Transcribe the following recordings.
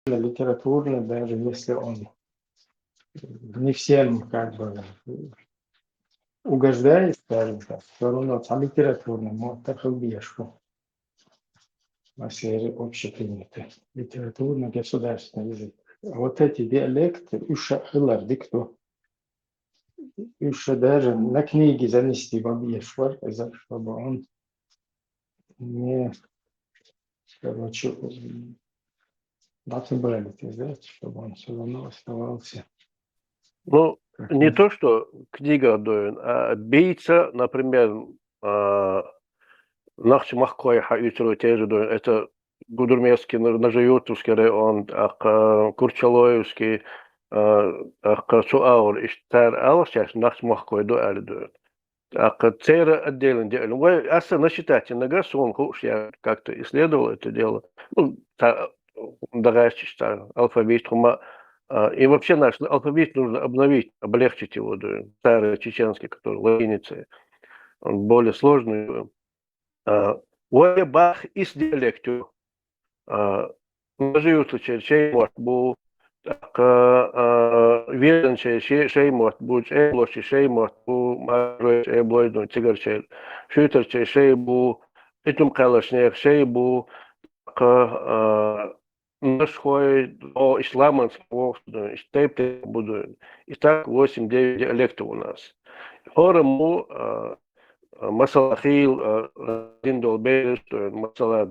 литературный, даже если он не всем как бы угождает, скажем так, все равно там литературный, вот так и бешку на сфере общепринятый. Литературно-государственный язык. А вот эти диалекты, дикту, даже на книги занести в объешвар, чтобы он не, короче, чтобы он все равно оставался. Ну, не то, что книга доин, а бийца, например, нахчи махкой хаючру теже доин, это Гудурмевский, Нажаютовский район, Курчалоевский, Суаур, Иштар, Алсяш, нахчи махкой до доин. Цейра отдельно делали. Вы особенно считаете, нога сон я как-то исследовал это дело. Ну, догадываешься, что алфавит, и вообще наш алфавит нужно обновить, облегчить его, старый чеченский, который латиницей, он более сложный. Бах из диалекту, наживутся чей мот был, виден чей мот был, чей блоши чей мот был, мажой чей блойдун тигр чей, шутер чей был, этим калашнех чей был, наш хой о исламанский штейп буду. И так 8-9 диалектов у нас. Хорому масалахил диндол бейс, масала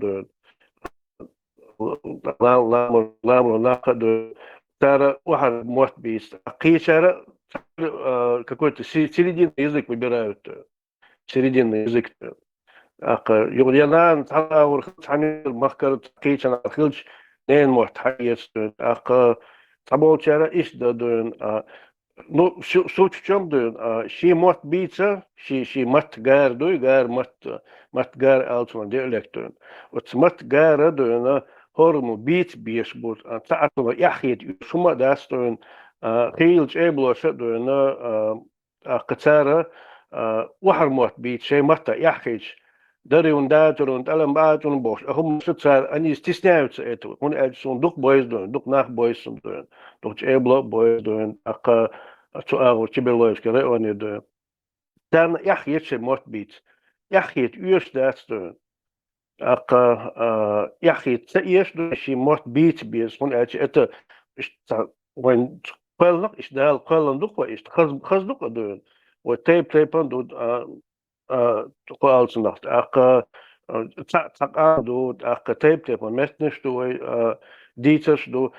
ламу нахаду тара ухар может быть. Кичара какой-то серединный язык выбирают. Серединный язык. يغلينا تعاور خاني مخكر كيتش أنا خلش نين محت حيس تعبوا ترى إيش دون ну суть в чем дун ши мот бица ши мат гар дуй гар мат гар алтман диалектун вот мат гар дун хорму бит биш бут таатва яхит шума дастун хилж эбло шдун قتارة وحر موت بيت شيء متى يحكيش دريون داترون تلم باتون بوش هم شتسار أني استثناء سأتو هون أجسون دوك بويز دون دوك ناخ بويز دون دوك إبلا بويز دون أقا سؤال تبلويز كده أني دون dan يحكيش موت بيت يحكيت يوش دات دون أقا يحكيت سيش دون شي موت بيت بيز هون أجس أتا وين قلنا إيش دال قلنا دوك وإيش خز دوك دون وتيب دود تقالس نخت دود تيب местность дитяш до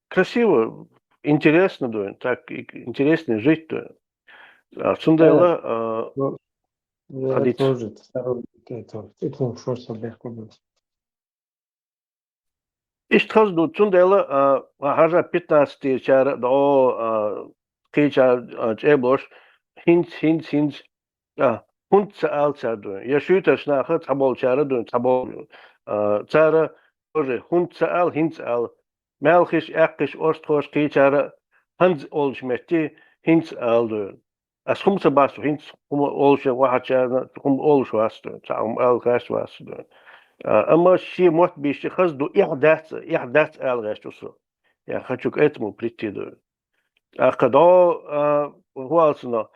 красиво интересно до так интересно жить то Сундела я тоже второй это шорс легко было. Иштхаз до Сундела хажа 15 чара до кича чебош хинц Hund saaltsadun. Ja shooter snacha tabol charadun tabol tsara ore hund saal hinsaal melchish akish ostros kichara hans olshmetti hinsaaldun. As humsa basu hins olshe wahachana hum olshwastun al gaswastun. Amma shi mot bish khazdu ihdat al gastuso. Ja khachuk etmu pritidu. Akado hualsna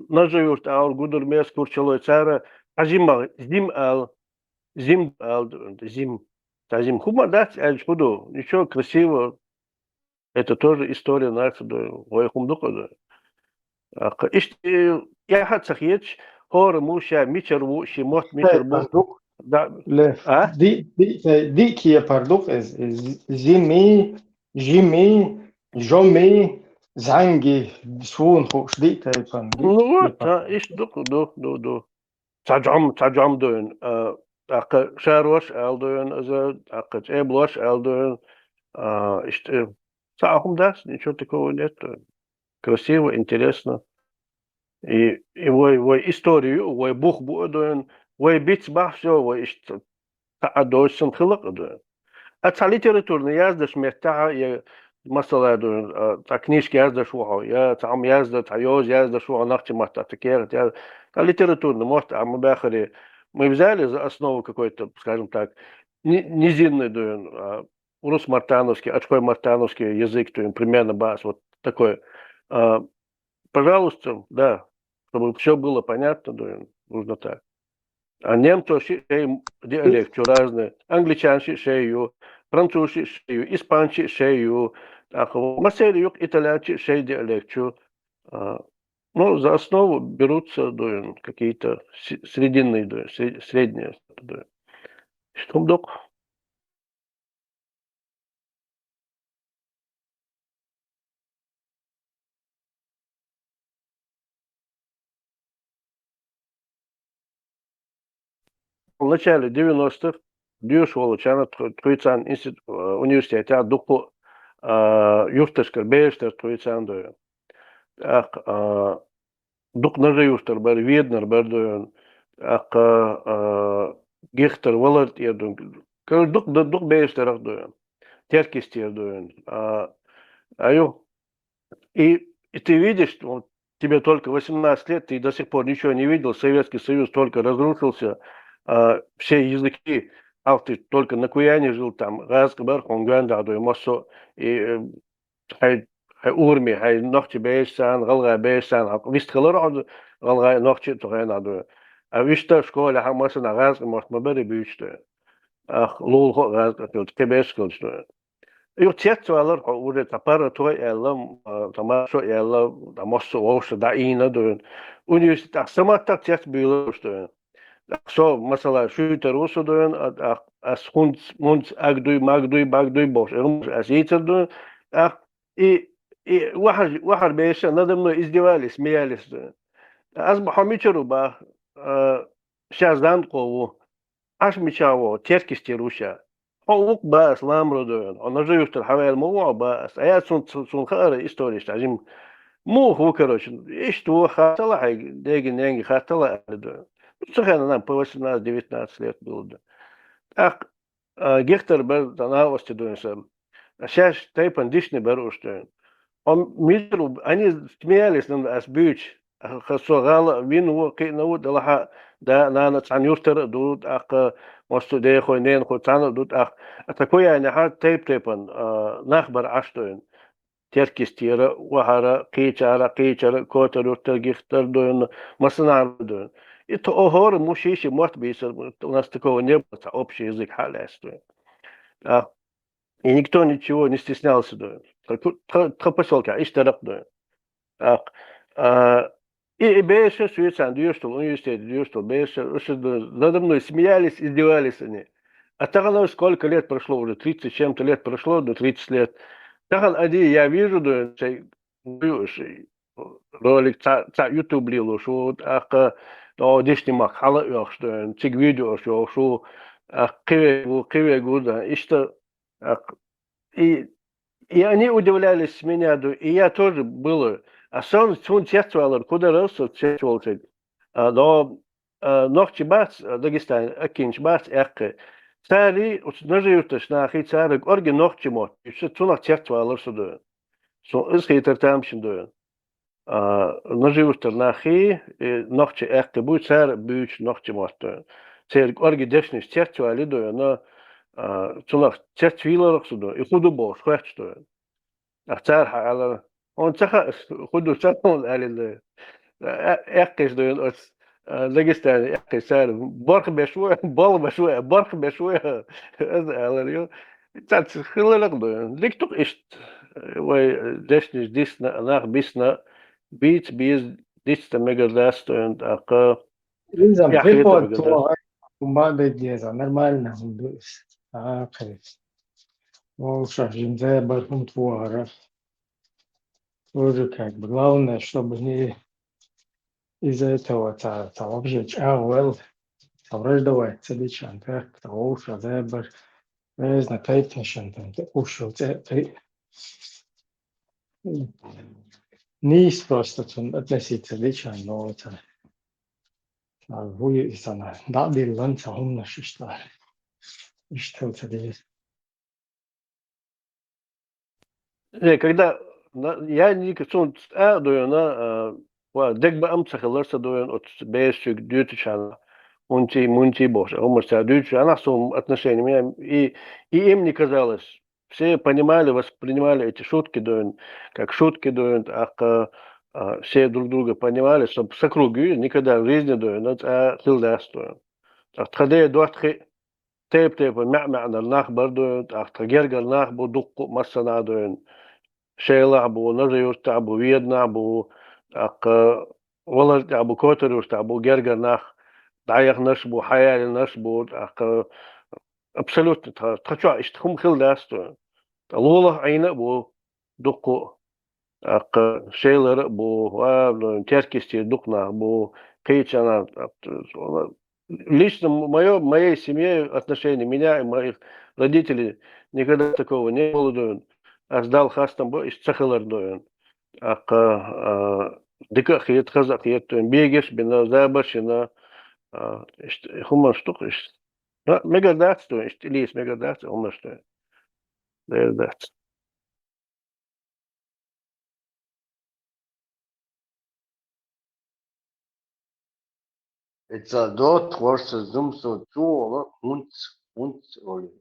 Наживут аул гудур мес курчалой цара зим тазим хума дать буду ничего красиво это тоже история наша до ой хумдука да ишт я хат сахич хор муша мичерву шимот мичерву да ди кия пардук зими жоми Zangi, Swun, Hochstedt, ну вот ишт до تعجم دون شاروش ألدون أزا إبلوش ألدون إشت ساهم داس ничего такого нет красиво интересно и вой историю вой бух будун вой бит бах все вой ишт تعدوشن خلق دون أتى ليتراتورنا يازدش متاع مثلا دون كنيشك يازدش وعو يا تعم يازد تعيوز يازدش وعو نختي متى تكيرت يا литературно, может, а мы бахали, мы взяли за основу какой-то, скажем так, низинный дуэн, урус-мартановский, очкой-мартановский язык, то есть примерно бас, вот такой. Пожалуйста, да, чтобы все было понятно, да, нужно так. А немцы шею диалект разные, англичан шею, французы шею, испанцы шею, масери юг итальянцы шею диалект. Ну, за основу берутся да, какие-то срединные, да, средние. Да. Что док? В начале 90-х Дюш Волочана Труйцан университет, а дуку юртышкар бештер Труйцан дойен. Дук нажи юртер бар виднер бар дойен. Гехтер Воларт едун. Короче, дук бештер дойен. Теркистер дойен. И ты видишь, вот, тебе только 18 лет, ты до сих пор ничего не видел, Советский Союз только разрушился, все языки, ты только на Куяне жил, там, разговор, хонганда, массо, и хай урми, хай нохчи бейсан, галга бейсан, вист халар, галга нохчи тухай надо. А вишта в школе, хамаса на разговор, может, мы бери бючте. Лул разговор, кебеш кулчно. Jo tietyllä uudet aparaatoi ella tamaso ella tamosso ousa da ina doen universiteit samatta tiet büyülür doen so mesela şuyter usu doen as hund magduy boş as yeter doen واحد بيش ندمنا издевались смеялись أصبحوا ميشروا با شازدان قوو أش ميشاو تيركستي روشا حقوق باس لامرو دون أنا جيوشت الحوالي موضوع باس أيات سون خارج إستوريش تعجم مو هو كروش إيش تو خاطلا هاي ديجي نيجي خاطلا دون سخنا نام بوش ناس 19 лет был да ах Гехтер был на авости дон сам сейчас тайпан дишни беруш дон он митру они смеялись над асбюч خسوغال وين كينو دلها دا نانا تانيوستر دود أخ مستو ده خوينين خو تانو دود أخ أتكوي يعني هاد تيبن نخبر عشتون تركيستيرا وهارا قيچارا كوتر ترجيختر دون مصنع دون إتو أهور مشيش مرت بيسر у нас такого не было общий язык халястует и никто ничего не стеснялся дон тропосолка иштерап дон и Беша, Швейцария, Дюрстол, университет, Дюрстол, Беша, надо мной смеялись, издевались они. А так сколько лет прошло уже, 30 чем-то лет прошло, до 30 лет. Так я вижу, да, ролик, YouTube лил, что, да, дешни махала, что, цик видео, что, киве года, и что, и они удивлялись меня, и я тоже был. А сон чествовал, куда росу чествовался. Но ночи бац, Дагестан, акинч бац, экке. Цари, наживташ на хи цари, орги ночи мот. И что тунах чествовал сюда. Со искайтер тамшин дуен. Наживтар на хи, ночи экке, будет цар, будет ночи мот. Цари, орги дешниш чествовали дуен, но тунах чествовал сюда. И худу бош, хуяч дуен. А цар хала. On tsaha khudu tsakon alil اقش دون داغستان اقش سال برخ بشوي بال بشوي برخ بشوي هذا اليوم تات خلال دون ديكتو اشت وي دشنش ديسنا ناخ بيسنا بيز ديست ميجا لاست اند اق Лиза, يا приход خيط твой, умада деза, нормально. Крис. Волша, жинзая, бархум твора. Тоже как бы главное, чтобы не из-за этого вообще well, враждовать целичан, так, волша, зебр, не знаю, тайтешен, ушел, низ просто относиться личан, но это вы sana da bir lan sahumla şişler. İşte это Когда я не кацун дуена дек ба амца халарса дуен от бесик дютичана мунти бош умарса дютичана сум отношениями и им не казалось все понимали, воспринимали эти шутки, как шутки, все друг друга понимали, чтобы с округи никогда в жизни, хилдас. Тхаде дуатхи теп мa'мa'na nach bardoon, gergar nach bu duqqu massana doon, شيلع بو نريور تاع ويدنا أق والله تاع كوتر تاع جرجر ناخ دايخ نشبو حيال نشبو absoluut تخشوا اشتخم خل داستو الله عينه دقو أق شيلر وابلو تركيستي دقنا قيتشانا лично моей семье отношения меня и моих родителей никогда такого не было. Аздал хастам из цахалар. Дика хиет хазак хиет бегеш бина забашина хума штук мегадат лис мегадат хума что мегадат. Это дот versus Zoom so two uns oli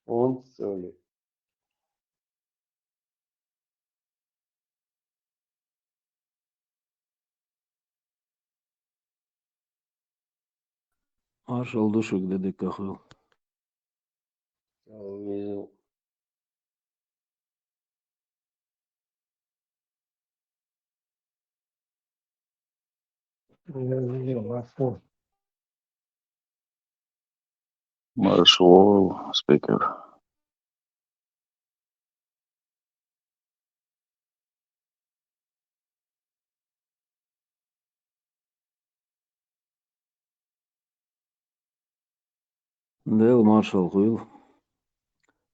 uns oli. Marshall duşuk dedik kahıl. Marshall speaker. Дэл Маршалл Хуил.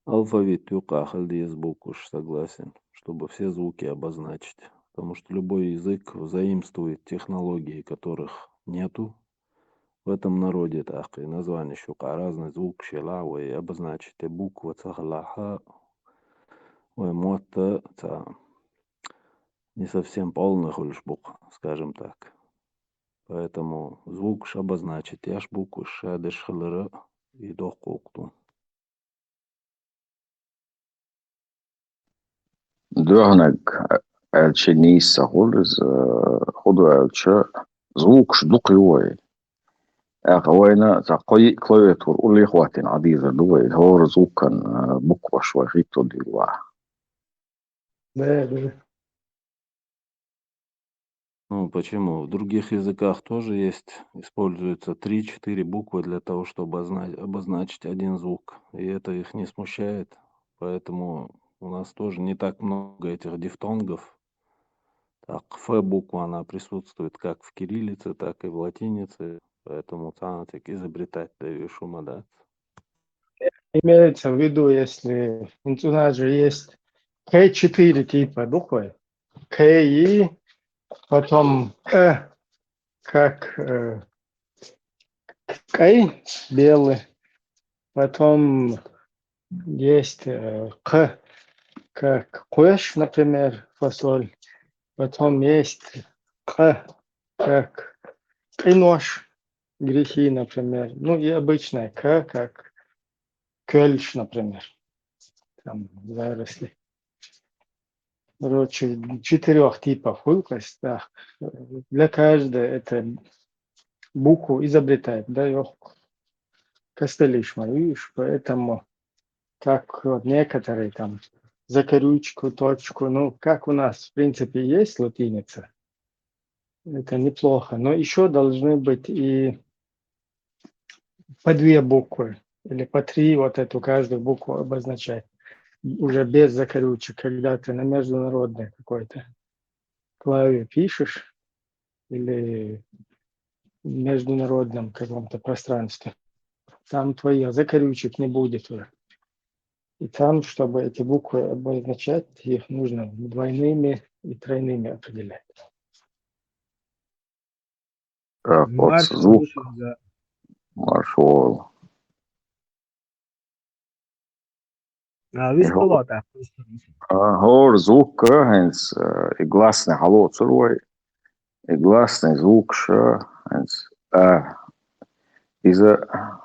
Алфавит юкахаль диез буквуш, согласен, чтобы все звуки обозначить. Потому что любой язык заимствует технологии, которых нету в этом народе. Так, и название щука, разный звук, шела, и обозначить и буква, цахалаха, мота, не совсем полный хульшбук, скажем так. Поэтому звук обозначить, яш букву шадеш хлера и дохкукту. Дörnek elçi neyse خالص خدوا elçi звук شدق هواي أخوينا تقوي كلويت وقول لي إخواتي عديدة دوي هو زوك كان بكرة شوي خيطو دي الواحد. Да. Ну, почему? В других языках тоже есть, используются 3-4 буквы для того, чтобы обозначить один звук. И это их не смущает. Поэтому у нас тоже не так много этих дифтонгов. Так, Ф буква, она присутствует как в кириллице, так и в латинице. Поэтому так изобретать даю шума, да. Имеется в виду, если у нас же есть К4 типа буквы, КИ, потом как Кай белый, потом есть К как куэш, например, фасоль, потом есть К как кинош, грехи, например, ну и обычная К как кельш, например, там заросли. Короче, 4 типов выпасть, да. Для каждой это букву изобретает, да, ее костылишь, видишь, поэтому как вот некоторые там закорючку, точку, ну, как у нас, в принципе, есть латиница, это неплохо, но еще должны быть и по 2 буквы или по 3 вот эту каждую букву обозначать, уже без закорючек, когда ты на международной какой-то клаве пишешь или в международном каком-то пространстве, там твоих закорючек не будет уже. И там, чтобы эти буквы обозначать, их нужно двойными и тройными определять. Вот звук Marshall. هو звук هنس гласный халот сырой и гласный звук ш هنس إذا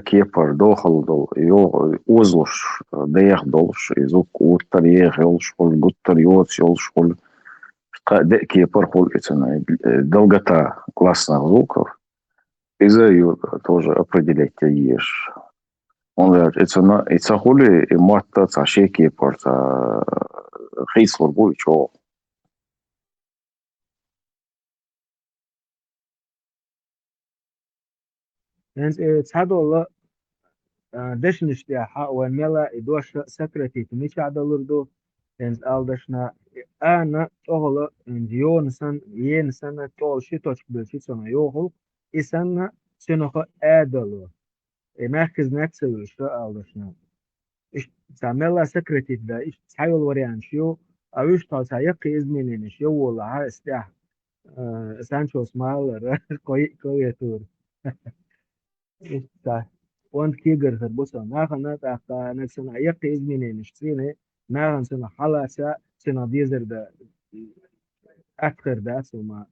كيبر دوخل دول يو اوزلش ديخ دولش يزوك اوتر يغلش قول قطر يوت يولش قول كيبر قول اتنا долгота классных звуков из-за тоже определять ешь. Он говорит, это хули и матта цаши кипор ца хейслор буй чо. يعني تساعدوا دشنش يا حق وملا يدوش سكرتي تمشي على الأردو يعني ألدشنا أنا أغلى إنديون سن ين سنة طول شيء توش بلشي سنة يوغل إسنة سنة أدلو مركز نفسه شو ألدشنا إيش تعمل سكرتي ده إيش تحاول وريان شو أو إيش تسايق إزمنين شو ولا ها استح سانشو سمال كوي تور إيش وانت كيجر تربصها ناخنا تاخا نفسنا يقي إزمنين نشترينه ناخن سنة حلا سنة ديزر ده أكثر ده سوما.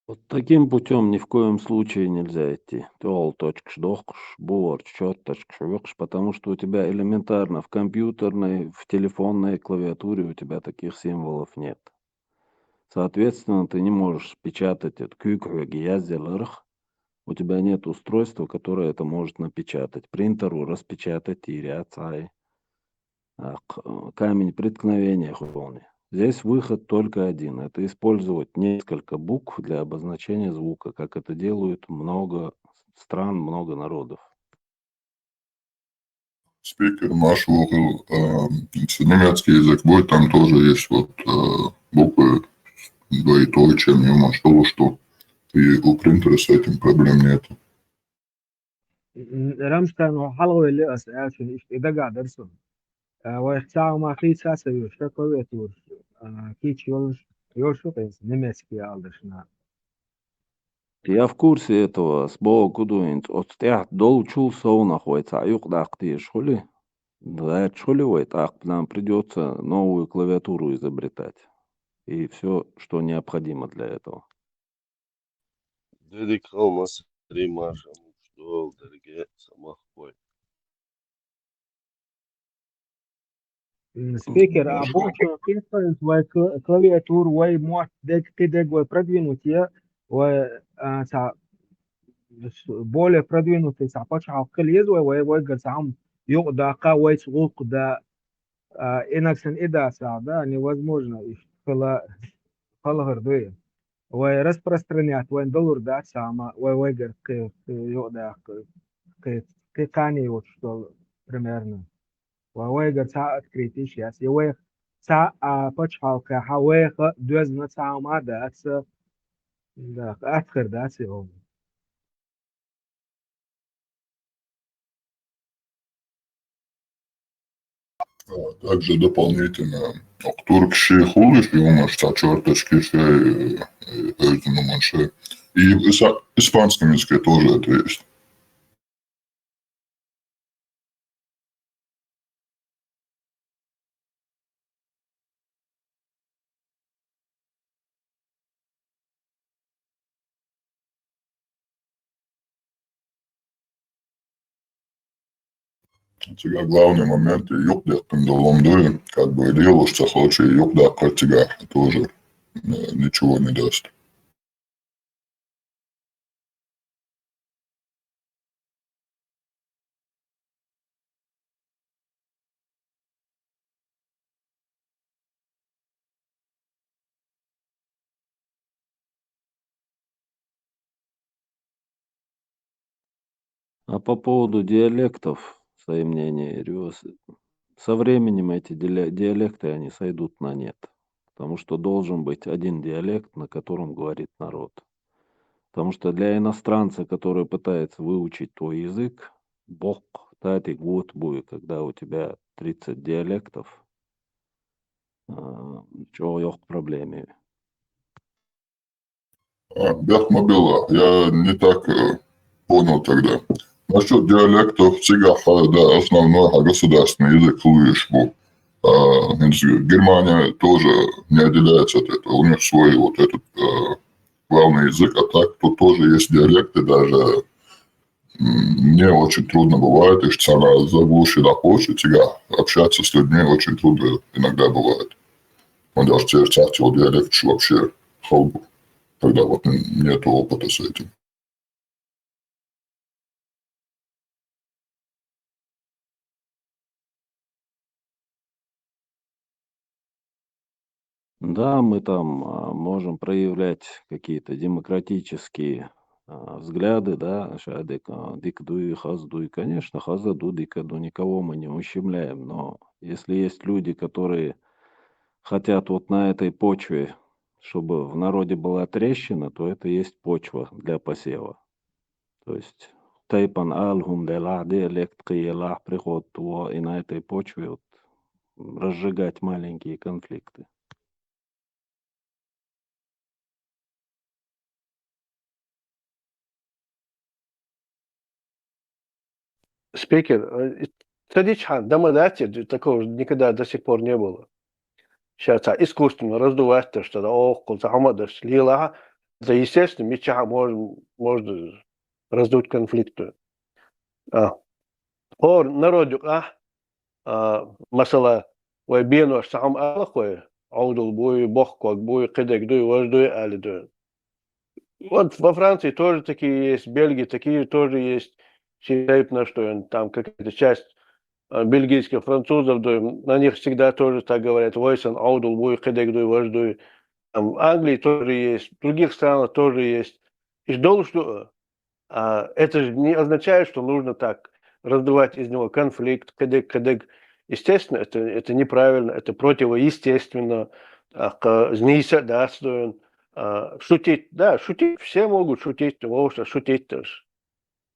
Вот таким путем ни в коем случае нельзя идти. Тол точкш дохш, бор, чёрточкш, потому что у тебя элементарно в компьютерной, в телефонной клавиатуре у тебя таких символов нет. Соответственно, ты не можешь печатать это у тебя нет устройства, которое это может напечатать. Принтеру распечатать и камень преткновения хуйни. Здесь выход только один. Это использовать несколько букв для обозначения звука, как это делают много стран, много народов. Спикер наш слухал, немецкий язык будет, там тоже есть вот буквы двоеточие, что и у принтера с этим проблем нет. رمشتان وحلوة اللي أسأل شو إذا قاعد أرسم ويختار ما في ساسة يشتكوا يتور كيش يوشو قيس نمسكي ألدشنا. Я в курсе этого с Богу дуинт. От тех долчул соу находится, а юг дахти шули. Да, шули так нам придется новую клавиатуру изобретать. И все, что необходимо для этого. Dedikal masa Римаша, что дороге самохой. سبيكر أبوك كيف وكلافياتور وموت دك كدك وبردوينوتيا و более продвинутый сапача калезуя ويقدر سام يقدر قوي سوق да инаксен ида да невозможно خلها ورаспространять وين доллар да сама ويقدر يقدر كاني вот что примерно ويقدر ساعة كريتيش ياس يوي ساعة بتشحال كحويخ دوزنا ساعة ما داس да أذكر داس يوم Также дополнительно туркши хулиш юмаш черточки манше. И в испанском языке тоже это есть. Тебя главный момент, юбдек там до ломдури, как бы делаешь, что хочешь, юбдек от тебя тоже ничего не даст. А по поводу диалектов, свои мнения, Риос, со временем эти диалекты, они сойдут на нет. Потому что должен быть один диалект, на котором говорит народ. Потому что для иностранца, который пытается выучить твой язык, бог, тати, год будет, когда у тебя 30 диалектов, чего yok проблеме. Бехмобила, я не так понял тогда. Насчет диалектов, всегда, да, основной государственный язык слышишь. Германия тоже не отделяется от этого. У них свой вот этот главный язык, а так тут тоже есть диалекты, даже мне очень трудно бывает, и что она заглушена площадь, общаться с людьми очень трудно иногда бывает. Он даже цартил диалект вообще халбу, когда вот нет опыта с этим. Да, мы там можем проявлять какие-то демократические взгляды, да, дикдуй, хаздуй, конечно, хазаду, дикаду, никого мы не ущемляем, но если есть люди, которые хотят вот на этой почве, чтобы в народе была трещина, то это есть почва для посева. То есть тайпан алгум делах диалект киелах приход, и на этой почве вот разжигать маленькие конфликты. Спикер, Садичхан, домодатель, такого никогда до сих пор не было. Сейчас искусственно раздувать то, что около Хамадаш лила, это естественно, меча можно раздуть конфликты. Хор народу, масала, ой бену сам алахой, аудул буй, бохкок буй, кидек дуй, вождуй, алидуй. Вот во Франции тоже такие есть, в Бельгии такие тоже есть. Считают, что там какая-то часть бельгийских французов, на них всегда тоже так говорят, войсан, аудул, буй, кидек дуй, вождуй. Там в Англии тоже есть, в других странах тоже есть. И ждал, что это же не означает, что нужно так раздувать из него конфликт, кадек. Естественно, это неправильно, это противоестественно. Знися достоин. Шутить, да, шутить, все могут шутить, вовсе шутить тоже.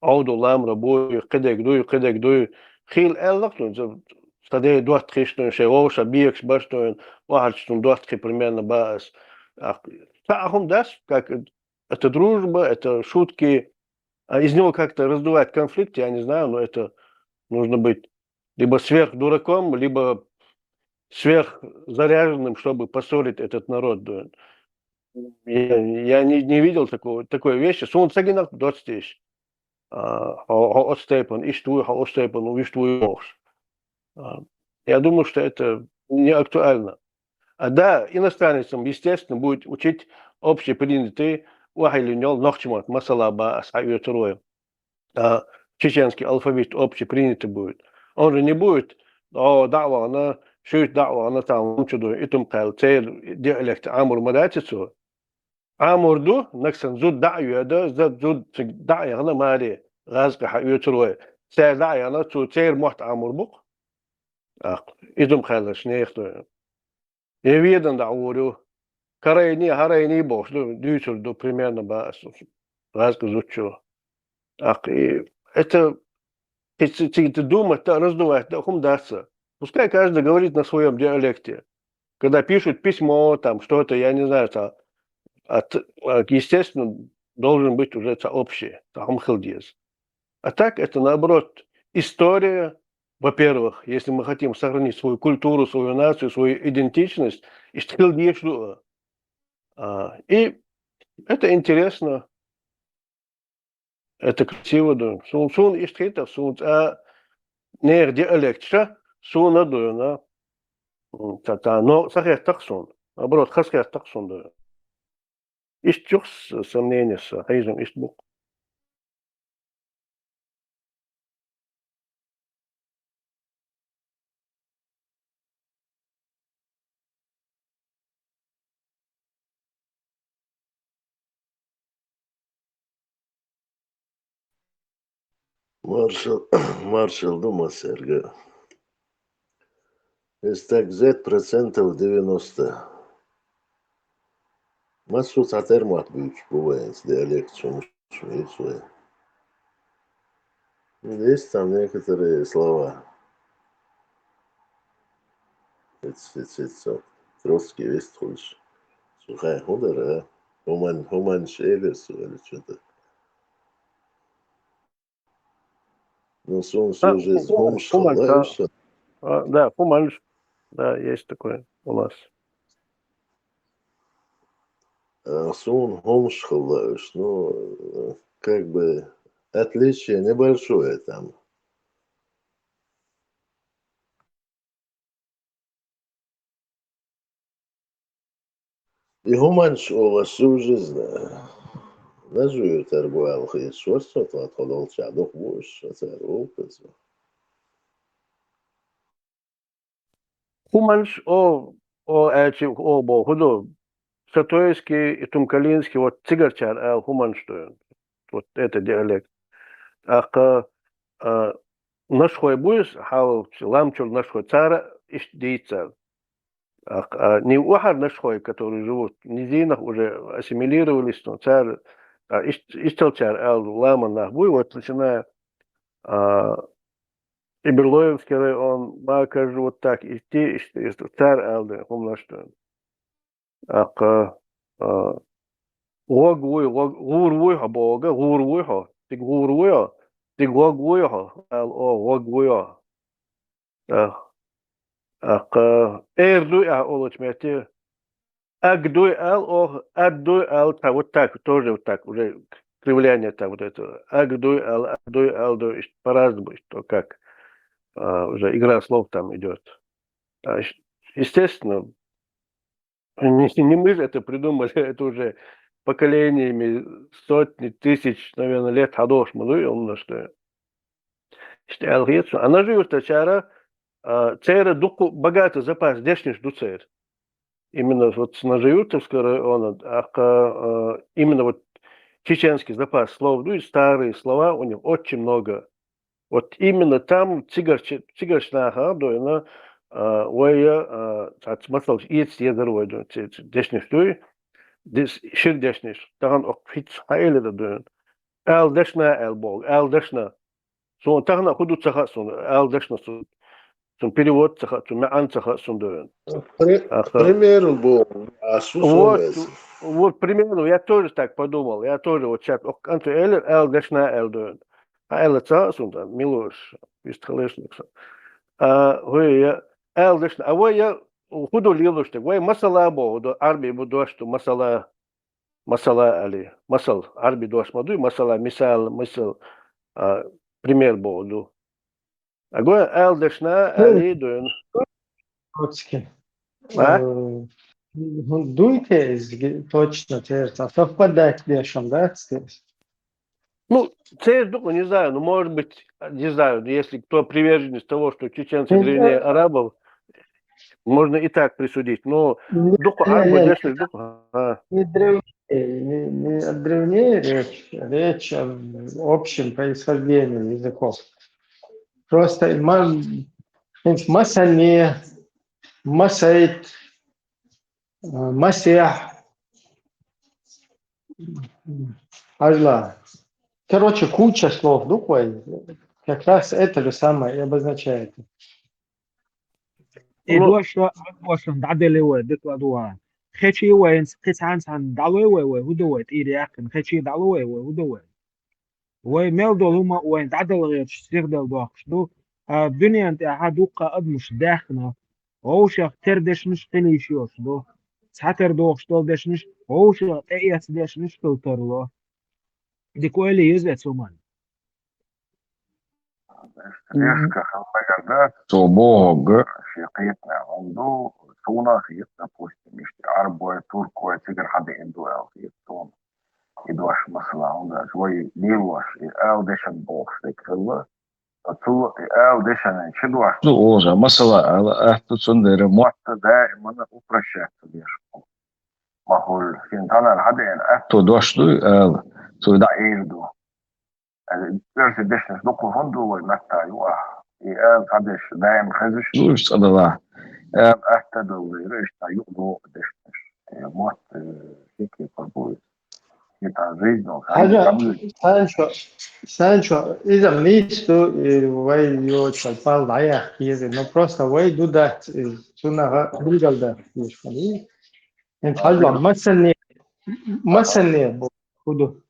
Ауду лам рабой, кадек дуй. Хил эллах, стадей дуат хиштон, ше вовсе биекс баштон, вахальштон дуат примерно баас. Ахум дас, как это дружба, это шутки. Из него как-то раздувать конфликт, я не знаю, но это нужно быть либо сверхдураком, либо сверхзаряженным, чтобы поссорить этот народ. Я не видел такой вещи. Сон сагинах достичь. Отстепан, иштуй, отстепан, увиштуй мож. Я думаю, что это не актуально. Да, иностранцам, естественно, будет учить общепринятые уахилинел нохчимат, масалаба, асайютруя. Чеченский алфавит общепринятый будет. Он же не будет, дава, она, шут дава, она там, чудо, и там кал, цель диалект амур мадатицу. Амурду, наксан зуд даю, да, зуд даю, она мари, разка хаютруя. Цель даю, она цель мохт амур бук. И там кал, шнехту. Я виден даурю. Харайни бог, дючур, примерно, разка зучу. И это, если ты думать, раздувать, хум дастся. Пускай каждый говорит на своем диалекте. Когда пишут письмо, там что-то, я не знаю, естественно, должен быть уже общий, хамхилдиез. А так это наоборот история, во-первых, если мы хотим сохранить свою культуру, свою нацию, свою идентичность, и это интересно. Это красиво, да. Сун иштритов, нер диалектша, сун адуна. Но сахер таксон. Наоборот, хасхер таксон, да. Ишчухс сомнения с хайзом иштбук. Маршал Дума, Сергей. Если так взять, 90%. Масу цатермат бывает, диалект, что есть там некоторые слова. Это троцкий весь хочешь. Сухая худара, хуман шелес или что-то. Ну, сон уже сбомшал, да, и все. Да, фумальш. Да, есть такое у нас. Сун Хомшхоллаш, ну, как бы отличие небольшое там. И гуманш ола всю жизнь нажуют арбуал и шорстот от ходолча дух буш, это рукас. Хуманш о эти о бо худо Сатоевский и Тумкалинский вот цигарчар хуманш то вот это диалект. Ах наш хой буис хал ламчур наш хой цара иш дейца. Не ухар наш хой, которые живут в низинах, уже ассимилировались, но царь истолчар лама нах буй, вот начиная Иберлоевский район, Макаш, вот так, идти, царь алды, умножь-то. Гурвуй ха бога, гурвуй ха, ты гурвуй ха, гурвуй ха. Эрдуй олоч мерти, агдуй аддуй вот так, тоже вот так, уже кривляние там вот это. Агдуй алдуй, по-разному, что как. Уже игра слов там идет. Естественно, не мы же это придумали, это уже поколениями сотни тысяч, наверное, лет ходов мы что она живет чара, цера дуку богатый запас, дешниш ду цер. Именно вот на Жаютовском районе, именно вот чеченский запас слов, ну и старые слова у них очень много. Вот именно там цигаршнаха, дойна, оя, смысл есть ядерой, дешниш дуй, шир дешниш, таган ок фиц хайле да дойн. Ал дешна ал бог, ал дешна. Сон тагна худу цаха сон, ал дешна сон перевод цаха, сон меан цаха сон дойн. Пример был, а Вот примерно, я тоже так подумал, я тоже вот сейчас, анту элер, ал дешна ал дойн. Эл цаха сон да, милош, истхалешниксон. Вы элдешна, вы я худу лилуштик, вы масала бо, до арби будош, то масала али, масал арби дош мадуй, масала мисал, мысл, пример бо, до. Вы элдешна али дуен. Троцкий. Дуйте точно, совпадать дешем, да? Ну, це, не знаю, ну, может быть, не знаю, если кто приверженец того, что чеченцы древнее арабов, можно и так присудить, но духу арба, дешный духу, Не древнее речь о общем происхождении языков. Просто масане, масаид, масех, ажла. Короче, куча слов буквой, как раз это же самое и обозначает. إدوشة وشن دعدلي ودك ودوا خشي وين قصان عن دعوي وهدوت إيدي أخن خشي دعوي وهدوت وميل دولما وين دعدل غير شيخ دل دوخش دو الدنيا أنت هادوقة أدمش داخنا ووشة تردش مش قليشيوش دو ساتر دوخش دول دش مش ووشة تأيس دش مش فلتر له دي كوالي يزت سومان То Бог шиqitna عنده صونة خيط допустим مش عربوة تركوة تقر حد عنده خيط صونة يدوش مثلا عنده شوي ديلوش يقال ديشن بوخ تكفله فتو يقال ديشن شدوش اوزا مثلا على احتو صندر موحدة دائما وبرشات ديشن ما هو الفنتانا الحد احتو دوش دو يقال تو دا ايردو الارث ديشن دقو فندو ومتا يوح يقال قدش دائم خزش دوش صدلا احتدو ويرش تا يقضو ديشنش موت فكري فربوي Санчо, из-за мисту вай его чалпал лая езы, но просто вай дудат сунага билгалда ешмали. Инфальба масане худу.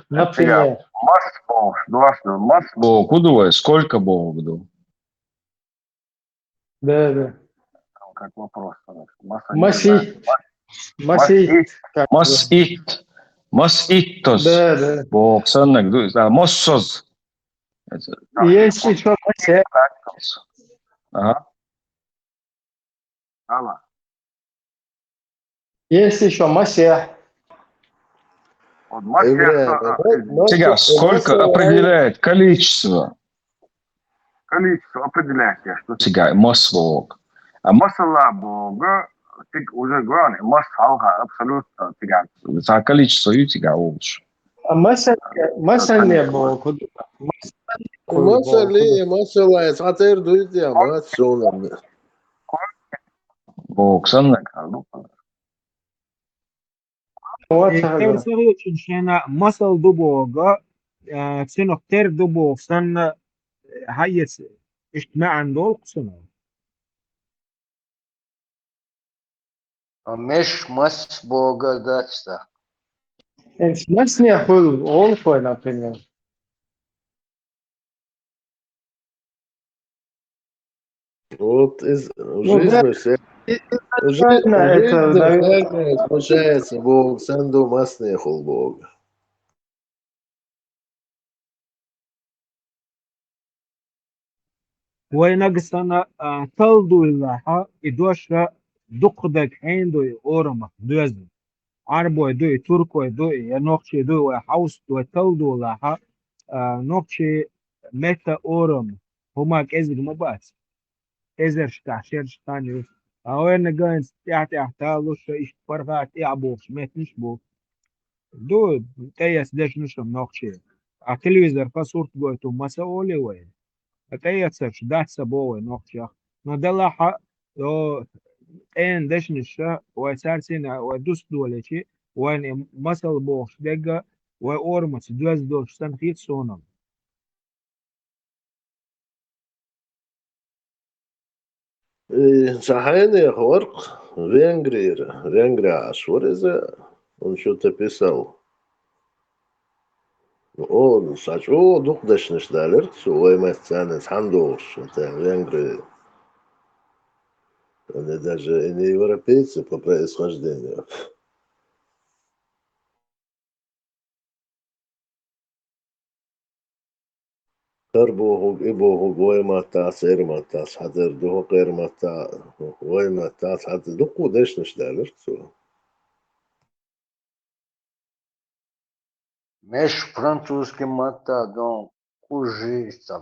Например. Мас Бог, куда сколько Богу буду? Да. Как вопрос. Маси. Масит. Масит. Маситтос. Да. Боксаннак дует. Моссоз. Есть еще Масех. Ага. Есть еще Масех. Сега, сколько определяет количество? Количество определяет, что Сега, масвог. А масала бога, ты уже говорил, масалха абсолютно тиган. количество ю тебя лучше. Масех не было. Масала, сатер дует я, масона. Боксаннак. Tersa için şena masal duboga tsinok ter dubo san hayes اجتماعا دول قسنا مش مس بوغا داتستا. Mas не был, он foi, например. Вот жизнь все. Правильно, это, наверное, Получается, Бог, санду масный хол Бога. وينقصنا تلدو اللاحة إدوشا دقدك عندو أورما دوزن عربو دوي تركو دوي يا نوكشي دوي وحوس دوي تلدو اللاحة نوكشي ميتا أورما هما كأزر مباس إزر شتعشير شتانيو أوين جاين تحت احتالوش إيش فرفع تعبوش ميت نشبو دو تيس ديش نشم نوكشي التلفزيون فصورت جويتو مسؤولي وين أتيتسش داتسا بوي نوكشا ندلها لو ان دشنشا وسارسينا ودوس دولشي وين مسل بوش دقة وأورمس دوز دوش سنخيت سونم Шахайный хорк, Венгрия, Шуреза, он что-то писал. Он, сачо, дух дашнеш далер, суой масцанес, хандош, это Венгрия. Они даже не европейцы по происхождению. Карбохуг, ибохуг, ойматас, эрматас, хадер духуг, эрматас, ойматас, хадер духу дашнеш далер, суой. مش فرانسوزский мата, donc кужица,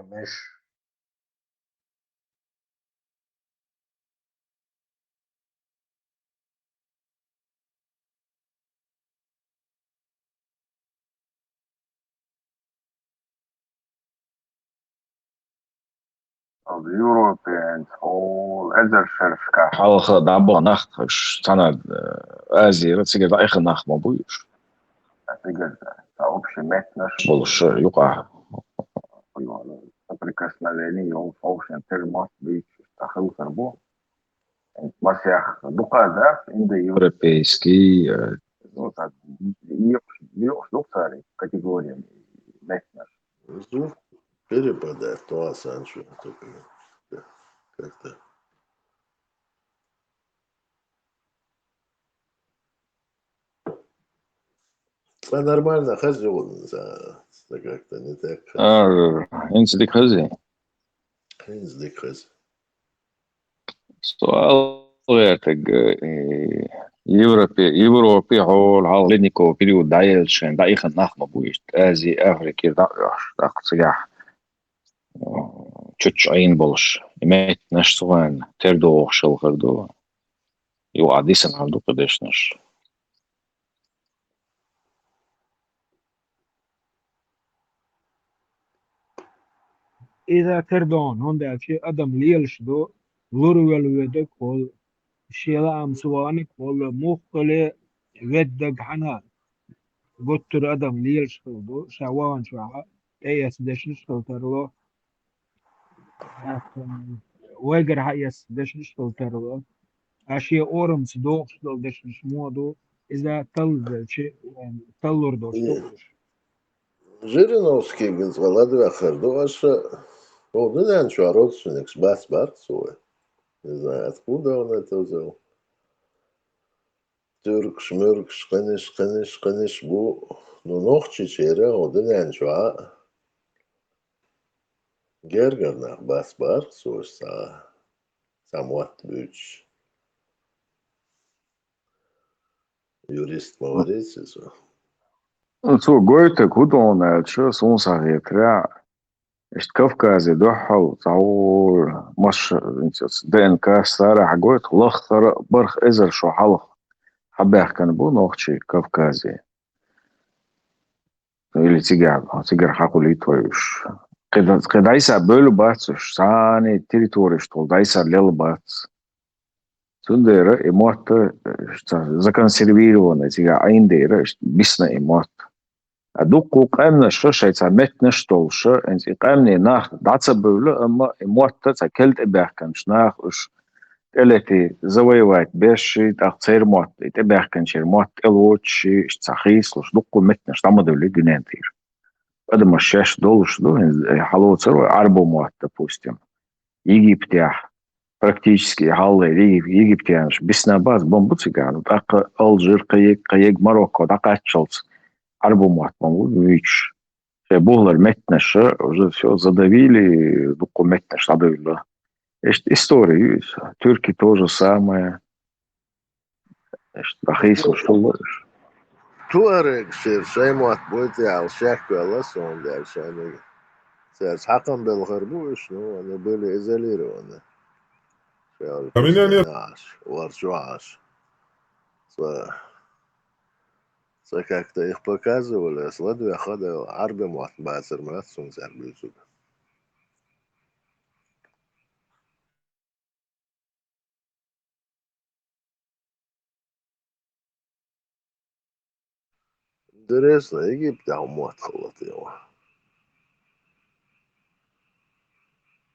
меш. of Europeans all other shelfka. حلقة دعبا نخ سنة آزيرة تسيجي ضايخ نخ ما بويش Figures общеметность, بولش يقع соприкосновение, он фокусен термост бич, тахыл карбо. Масях доказав, инда европейский европейский категориями метность. Звук перепадает, то Асанчо только как-то. А нормально хожу, как-то не так. انت ديك خزي Хрен хожу. سؤال غير تج Европе حول عالنيكو период دايلشن ضايخ نخ ما بويش آزي أفريقيا ضاق سجاح تشتش عين بولش يميت نش سوان تردو شل خردو يو عديسن عندو قديش نش إذا تردون هون ده شيء أدم ليلش دو لورول ودك هول شيلا أم سوانك هول مخلي ودك حنا قطر أدم ليلش دو شوان شوها أيس دشنش ترلو ويجر هايس دشنش ترلو أشياء أورمس دو دشنش مودو إذا تل شيء تلور دوش Жириновский назвала два харду, аж ну, не знаю, что родственник с Барцовой. Не знаю, откуда он это взял. Türk, mürk, kınış bu. Nunuq çiçeğe odun enşua. Gergernak bas bar soğuşsa. Samuat büyüç. Jurist Mauritius. So goite kudona şu son sahiyetra işte Kafkaz'ı dohal تعور مش DNK صارع قوت لخطر برخ إزر شو حلق حباح كان بو نوخشي كافكازي اللي تيجر حقو لي تويش قد عيسى بولو باتش ساني تريتوريش طول عيسى ليل باتش تندير إموت زكان سيرفيرو تيجا عين دير بسنا إموت أدوكو قامنا شو تعمت نشتول شو انت قامني ناخ دعتس بولو اما إموت تاكلت إباح كانش ناخ وش التي زويوات باش تغطير موت يتبع كان شير موت الوتش تسخيص لش دقو متنش تعمد اللي جنان تير هذا ما الشاش دولش دو حلو تصير عربو موت допустим Египтях практически حالي Египтянш بسنا باز بومبوتسيغان داق الجير قيق ماروكو داق اتشلت عربو موت بومبوتش بوغلر متنش уже все задавили дقو متنش задавили история Türkiye то же самое. Рахис что Tuareg şey muat boyutu al şakla son der şani. Ses hakan bel harbu şunu ana böyle ezeleri ona. Şöyle А меня нет. var şu аж. Как-то их показывали, следуя хода арбе муат бацер муат сунцер блюзук. Интересно, Египте муат хлот его.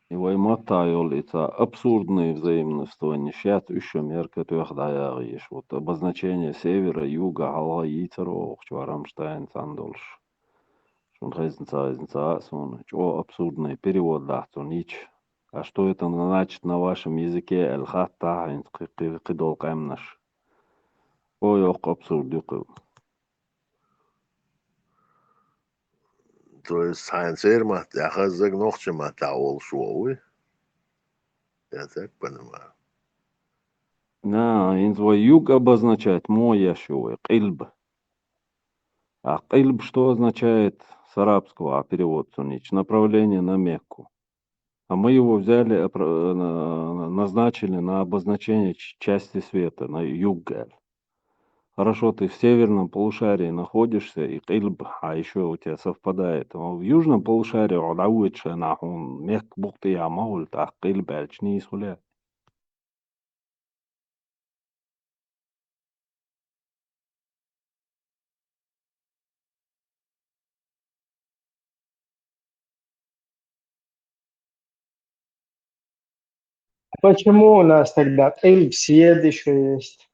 Его и мотаю, это абсурдные взаимоотношения. Сейчас еще мерка твердая есть. Вот обозначение севера, юга, алга, итеро, что Рамштайн, Сандольш. Что разница, что абсурдный перевод, да, то нич. А что это значит на вашем языке? Эль-хатта, кидол камнаш. Ой, ох, абсурд, юкил. То есть хайнцер мат, я хазак нохче матаол шоуи. Я так понимаю. Да, инзвой юг обозначает мой яшуй, кильб. А кильб что означает с арабского, а перевод сунич? Направление на Мекку. А мы его взяли, назначили на обозначение части света, на юг. Хорошо, ты в северном полушарии находишься, и кильб, а еще у тебя совпадает. В южном полушарии удавуча нахун мек бухты я мауль, а кильб альчни исхуля. Почему у нас тогда Эльпсиед еще есть?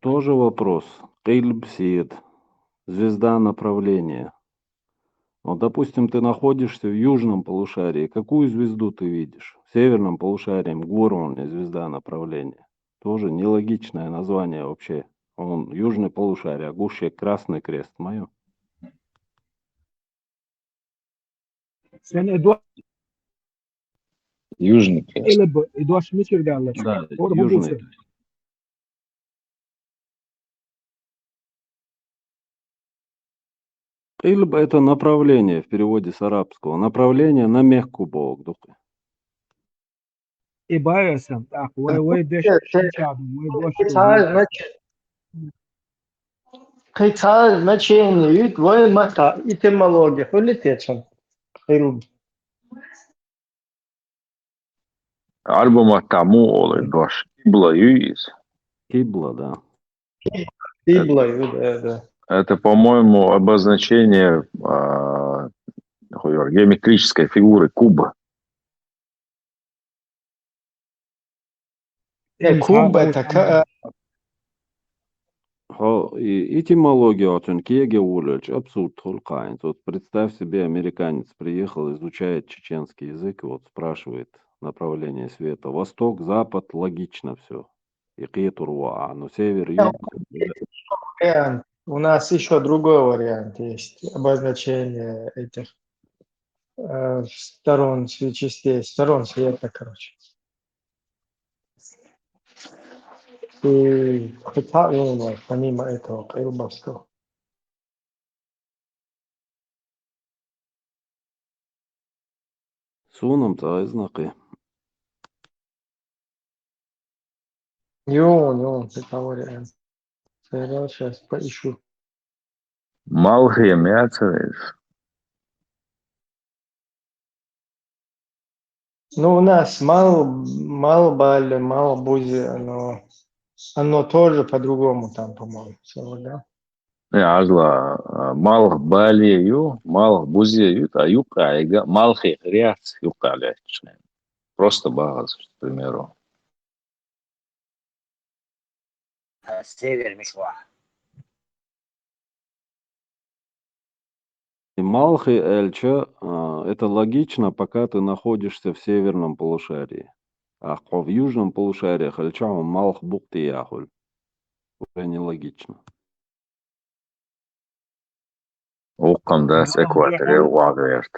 Тоже вопрос. Кильб сиет. Звезда направления. Вот, допустим, ты находишься в южном полушарии. Какую звезду ты видишь? В северном полушарии Гурон, звезда направления. Тоже нелогичное название вообще. Он южный полушарие, а гуще красный крест. Мое. Sen Eduard Южный крест. Eduard Schmitzer derler. Да, Doğru mu южный. diyorsun? Кильб это направление в переводе с арабского. Направление на Мекку Бог. İbayasın. Tak, vay deş çadım, vay boş Какое значение? Твоя мата, этимология. Улетечем. عربو ما تعمول دوش кибла юис. Кибла, да. Кибла, да. Это, по-моему, обозначение геометрической фигуры куба. Куб это И этимология очень кеге улюч, абсурд хулкайн. Вот представь себе, американец приехал, изучает чеченский язык, и вот спрашивает направление света. Восток, запад, логично все. и Кетурва, но север-юг. Вариант. У нас еще другой вариант есть. Обозначение этих сторон частей, сторон света, короче. И помимо этого, Каилбовского. Сунам-то айзнаки. Это вариант. Сейчас поищу. Малхи мяцерис. Ну, у нас мало Бали, мало Бузи, оно тоже по-другому там, по-моему, всё, да? Азла малх балию, малх бузию, а юка ига малхи ряц юка лячне. Просто багаз, к примеру. Север Мишва. И Малхи Эльча, это логично, пока ты находишься в северном полушарии. А в южном полушарии Эльча он Малх Бухты Яхуль. Уже нелогично. Укам дас Малах экваторе Дюхал, уагверт.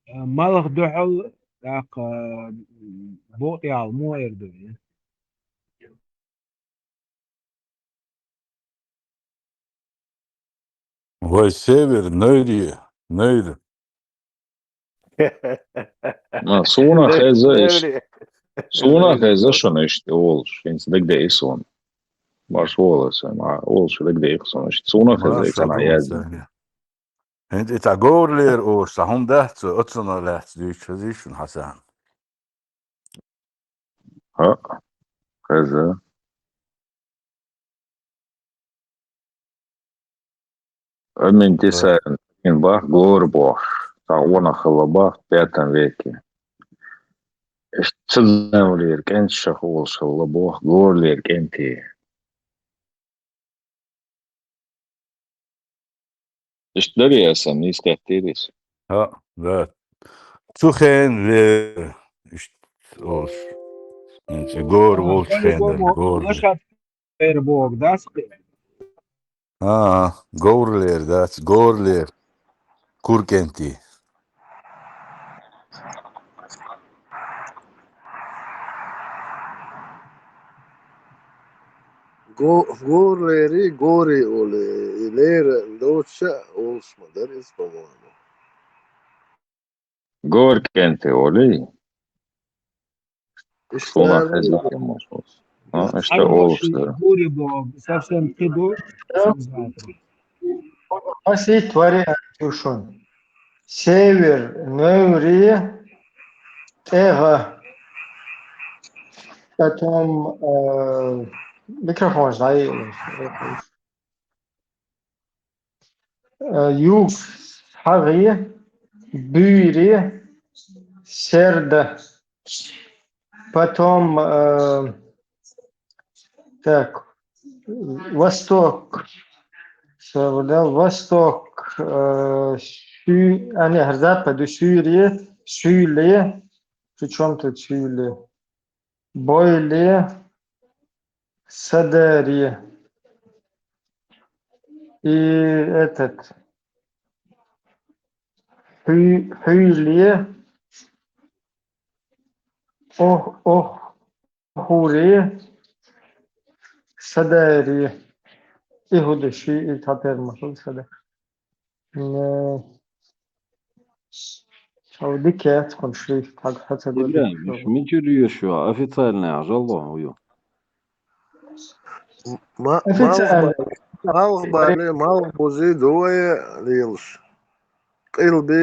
Малах Дюхал, так, Богиал, мو Эрдуви. Вой север, нöyri. Суна Нövri. хеза шона işte olş. Ens degde ison. Baş olasa ma olş degde ison. Суна хеза Massa ikana yazdı. goosani. Hent ita goorleer oosta, hon dahtsu, otsuna lähts position Hasan. Ha heza. Ömin tisa in bah Горбах. Тауна хылабах в V веке. Цилневлер кент шахол шалабах горлер кенти. Дариясам не скатились. Ha, that. Tsuchen leer. Ist oos. Goor woltschender, goorleer. Лошадь Эрбог, да? Goorleer, that's goorleer. Kurkenti. Горleri, гори оли, илера, лоча, олшма, дарис, по-моему. Гор кенти оли. Суна İşte хеза мошос. Işte Армаш олштер. Бурибог, совсем тыду, завтра. У нас есть вариант, Тюшон. Север, Нöyри, Эга, потом микрофон сдаю. Юг, Хаги, Бюри, Серда, потом так, Восток, совладал Восток, нет, Запад, Сюле, причем тут Сюле, Бойле, Садари и этот Хюле, Охуре, Садари. Иуда и Татер Масуд Садар. Аудикет конфликт так хотя бы Игра, мичурию еще официальная, ажало. официально. Malh bale, malh bozi doye lilsh. Qilbi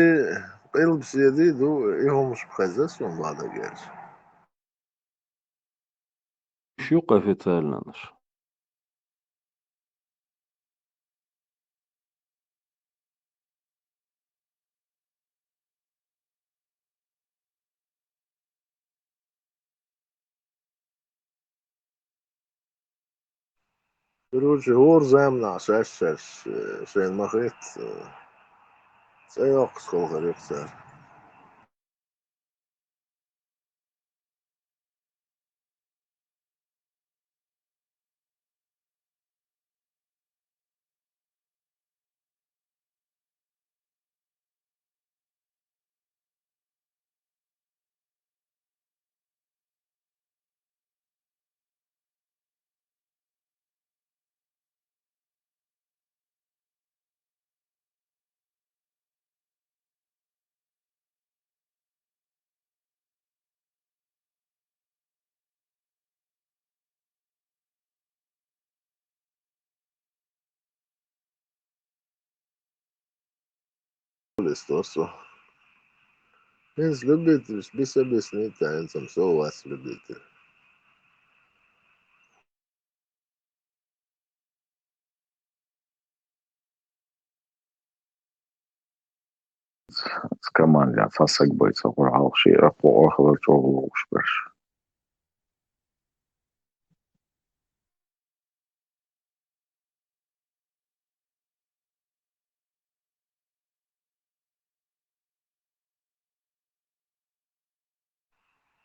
siyadi do ihomش بخزاس من بعد جالس. Щук официально наш. Короче, гор замна, шаш, шен махет. Sayok сколько listoso. Viens любитель, без объяснить, таинцам, все у вас любитель. كمان لا فاسق بيت أقول على شيء أقوى أخذ شغل وشبش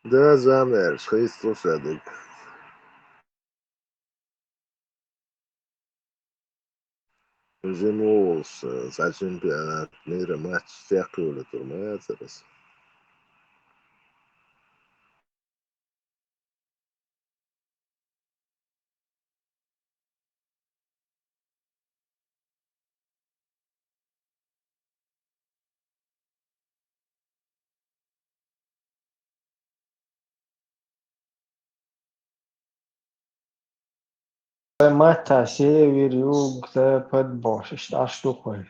Да, замерз, Христос адык. Zemos čempionāt mīra mačs sekuli tur neatceras. متى سيفير يوغ под бошиш, а что кой?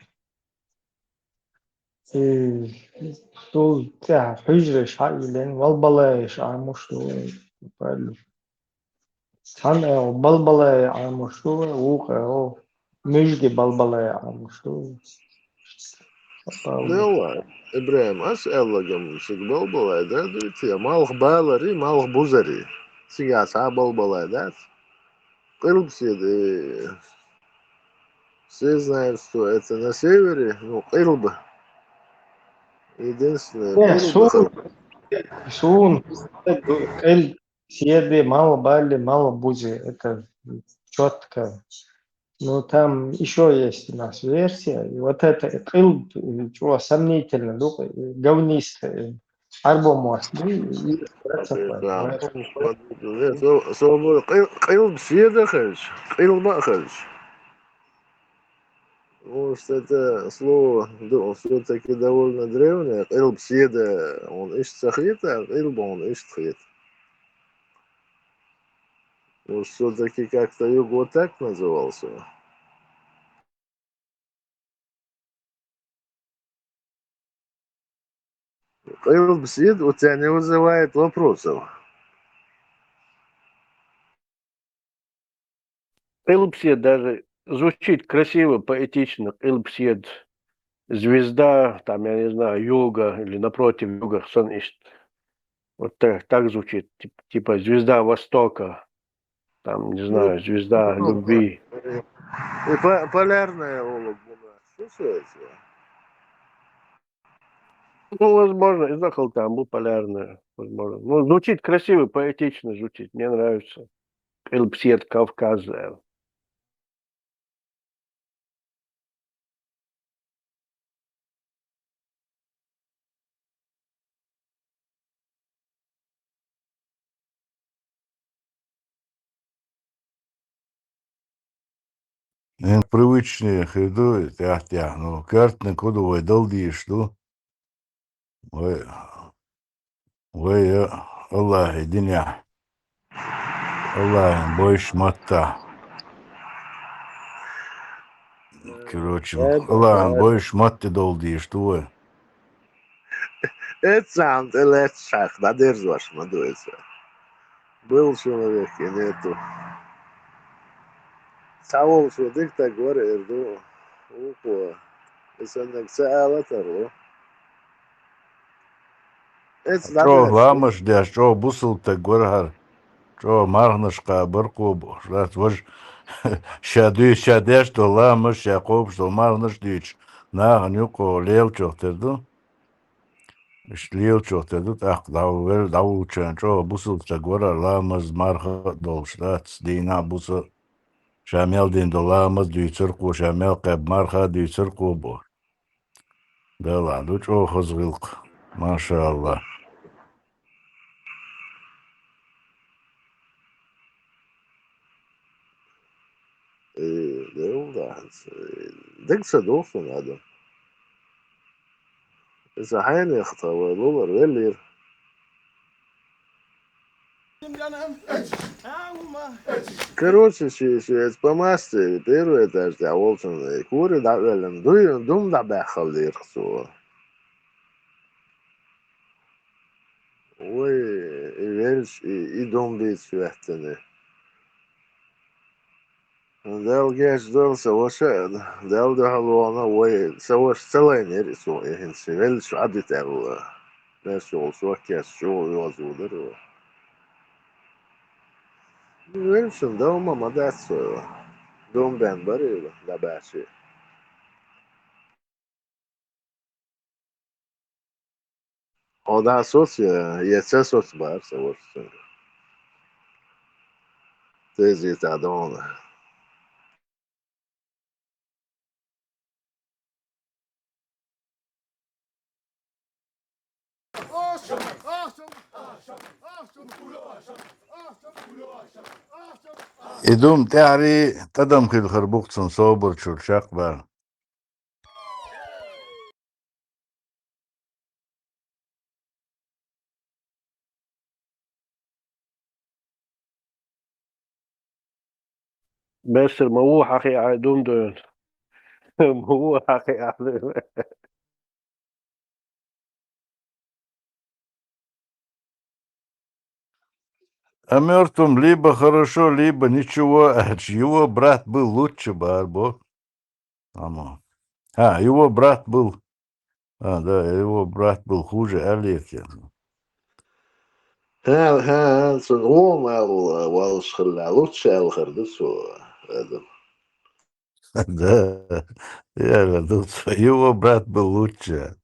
Тул тя хужреш хайлен валбалеш амушту пал сан балбалай амушту уха мижги балбалай амушту Dēlā, Ibrahim, es elagam, cik balbalai dēdūt, ja malh bēlarī, malh buzarī. Cik jāsā balbalai dēt. Qilbs jedi, все знают, что это на севере, ну, Qilba. Единственное, не Qilba. сун эль сиеды мало бали мало бузи это четко. Ну, там еще есть у нас версия. И вот это Qilb, чего сомнительно, говнистый альбомос. Qilb сиеда хальш, Qilba хальш. Может, это слово все-таки довольно древнее. Qilb сиеда, он ищет сахита, а Qilba он ищет хит. Может, все-таки как-то юг вот так назывался? Qilb сиед у тебя не вызывает вопросов. Элпсед даже звучит красиво, поэтично. Элпсед. Звезда, там, я не знаю, юга или напротив юга, сон ищет. Вот так звучит. Типа звезда Востока. Там, не знаю, звезда любви. И полярная улыбка. Слушайте. Ну, возможно, из там был полярная, возможно. Ну, звучит красиво, поэтично звучит. Мне нравится. Элпсед Кавказа. Привычные хиду, тя, ну, картны кодовой долди, что? Ой, Аллах, диня. Аллах, больше мата. Короче, Аллах, больше маты долди, что? Это сам, ты лет шах, да держишь, надуется. Был человек, и нету. Савол, что ты так говоришь, да? Упо. Это не ксала, таро. Это да Что держишь. ламаш, да, что бусул так горгар. Что марнашка, баркуб, раз вож шадеш, что ламаш, якоб, что марнаш дич. На, нюко, лел, чохтерду. Шлил, чохтерду, так, дау, чан, что бусул так горгар, ламаш, марха, долш, рац, дина, бусул. Шамел дин доламаз дүйцерку, шамел кэб марха дүйцерку бо. Да ладно, что хозгилк. Машаллах. Да, дикса дофу надо. إذا هينخطى ودولار غير Короче, это по массе, первый этаж, да, волчан, куры, да, велен, дум, да, бэхал, дирксу. Ой, и веришь, и дом бит святыны. Дал геш дал савоша, дал да халуана, ой, савош целый нерису, и хинси, велиш адител, нешол, суакес, шо, йозудер. Веришь, дал мама дацу, дом бен барил, да баши. Oda socia, essa socia barça, você. Desde dona. إدوم تعري تدم في الخربوق صنصوبر شو الشاقبر بس الموح أخي عدوم دون موح أخي عدوم. Амертвым либо хорошо, либо ничего. Его брат был лучше, Барбо. Его брат был... да, его брат был хуже Олег. ها سنقوم والش خلالوت شال خردسو هذا. Да, я тут его брат был лучше.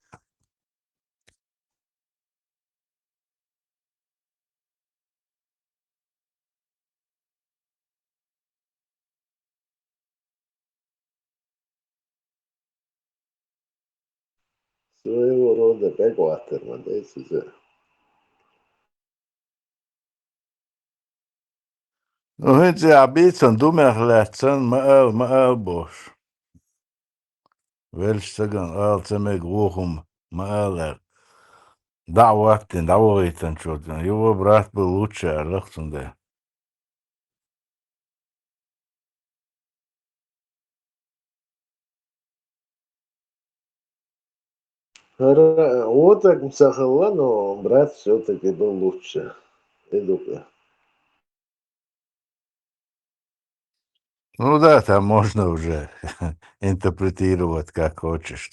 Своего рода бэкватер, мандейс из. Ну, эти обидцам думаю, летцен, маал бош. Вельш саган, цемег вухум, маалер. Дعваттен, дعвойтен, чёртен. Его брат был лучше, лохтунде. Вот так мсахала, но брат все-таки был лучше. Иду-ка. Ну да, там можно уже интерпретировать как хочешь.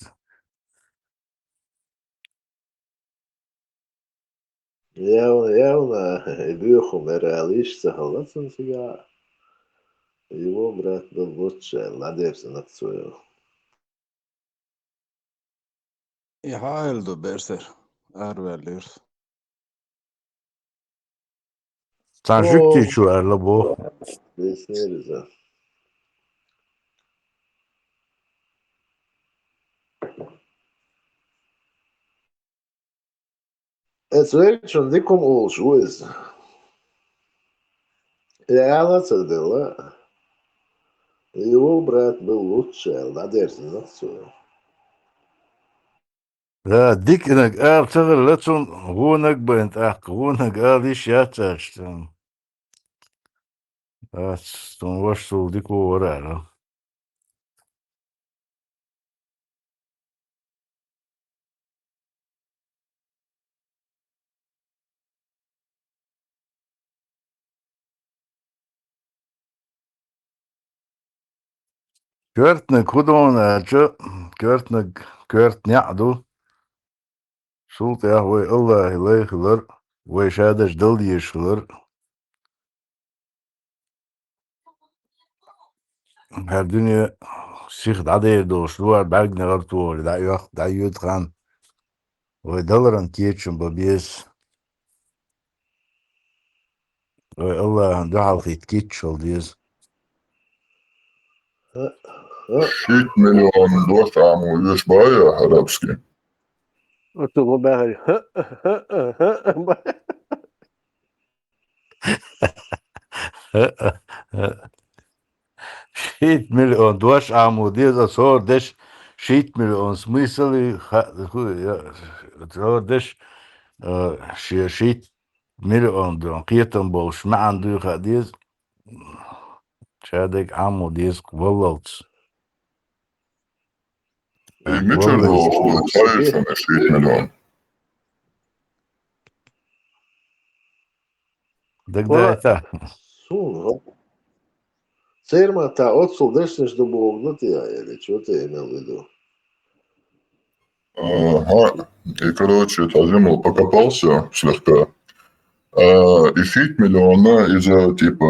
Явно Бюхум реалист согласен себя. Его брат был лучше, надеялся на свое. Ihaildu Berser, ärvellys. Sanjukti şu erlabo. Здесь нельзя. Это вечером диком улжуез. Реально цедела. Его брат был лучше, надеялся на свое. Да, дикнак артер летсон гунак бент, гунак алиш ятачтен. Стон вашул дику орара. Körtnek hudona, körtnek kört nyadu. Sult ja, we Allah leegler. We shadash dal yeshler. Her dünya sich dader dostlar bagner tuor da yok da yutgan. We dalaran kietchen babies. We Allah dal khit kitchel dies. 6 miljon došām uz bājā arabski. قلت له باهي 6 miljon doš amudie za sor deš 6 miljon smisli so deš 6 مليون دون قيتم بولش ما عنده خديز شادك عمو ديسك والله Mitchell والله خايف من 20 مليون. دك والله دايتا Sun, Церма та отцу дешнеш до Богнатия, или что ты имел в виду? Ага. И, короче, Тазимов покопался слегка. И 5 миллиона из-за, типа,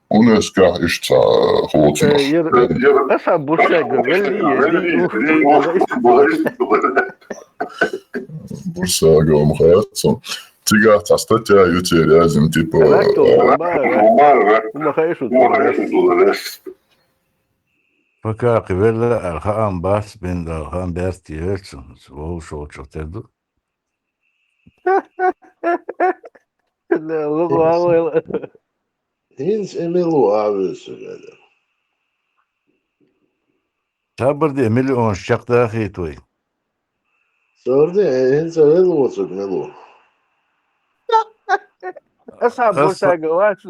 УНСК ишца холодных. أصعب بورساقة واللي دي Бурсага, мхаяцом. Тига, статья ютер язим, типа... وما خايشوا فكا قبل الخام باس بين الخام بيرتي هيرتسون وهو شو تردو Hins emelu avüsü dedi. تابر دي مليون شق داخي توي Sordu hins emelu olsun melu. أصعب بورساقة واش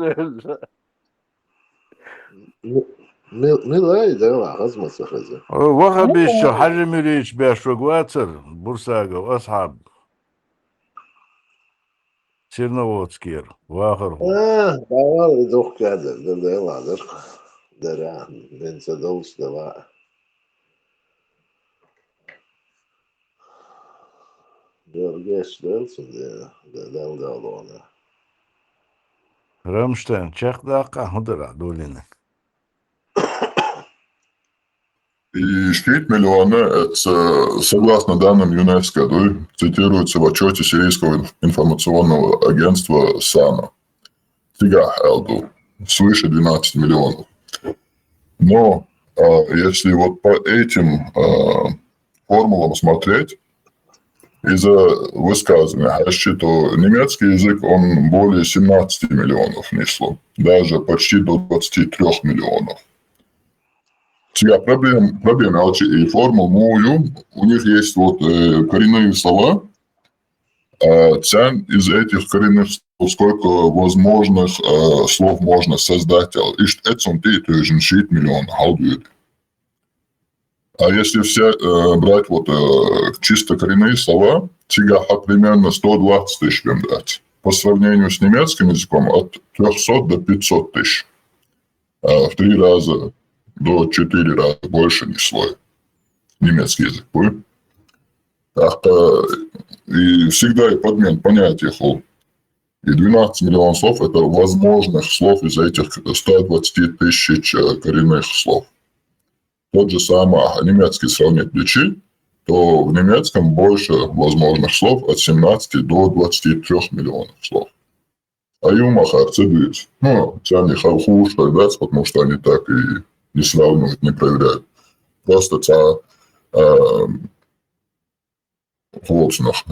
Milay da var kazması kızı. وخبيش حجم ريش باش وقواتر بورساقة واصحاب سيرنووتسكير واخر هو Davar bir dok geldi. De yaladır. Dere. Bense dolus da var. Geç değilsin diye. Del de ona. رمشتين شق داقة هدرع دولينك И 5 миллиона, это, согласно данным ЮНЕСКО, цитируется в отчете Сирийского информационного агентства САНА. Тига Элду. Свыше 12 миллионов. Но если вот по этим формулам смотреть, из-за высказывания, то немецкий язык, он более 17 миллионов несло. Даже почти до 23 миллионов. Сега проблема, и формул мою, у них есть вот коренные слова, из этих коренных слов, сколько возможных слов можно создать, и это тоже 6 миллионов, А если все брать вот чисто коренные слова, сега примерно 120 тысяч брать. По сравнению с немецким языком от 300 до 500 тысяч. В 3 раза до 4 раза больше несло немецкий язык. И всегда и подмен понятия И 12 миллионов слов – это возможных слов из этих 120 тысяч коренных слов. Тот же самый немецкий сравнить ключи, то в немецком больше возможных слов от 17 до 23 миллионов слов. А юмахар цедует. Ну, тебя не хуже, потому что они так и не сравнивают, не проверяют. Просто тебя холодных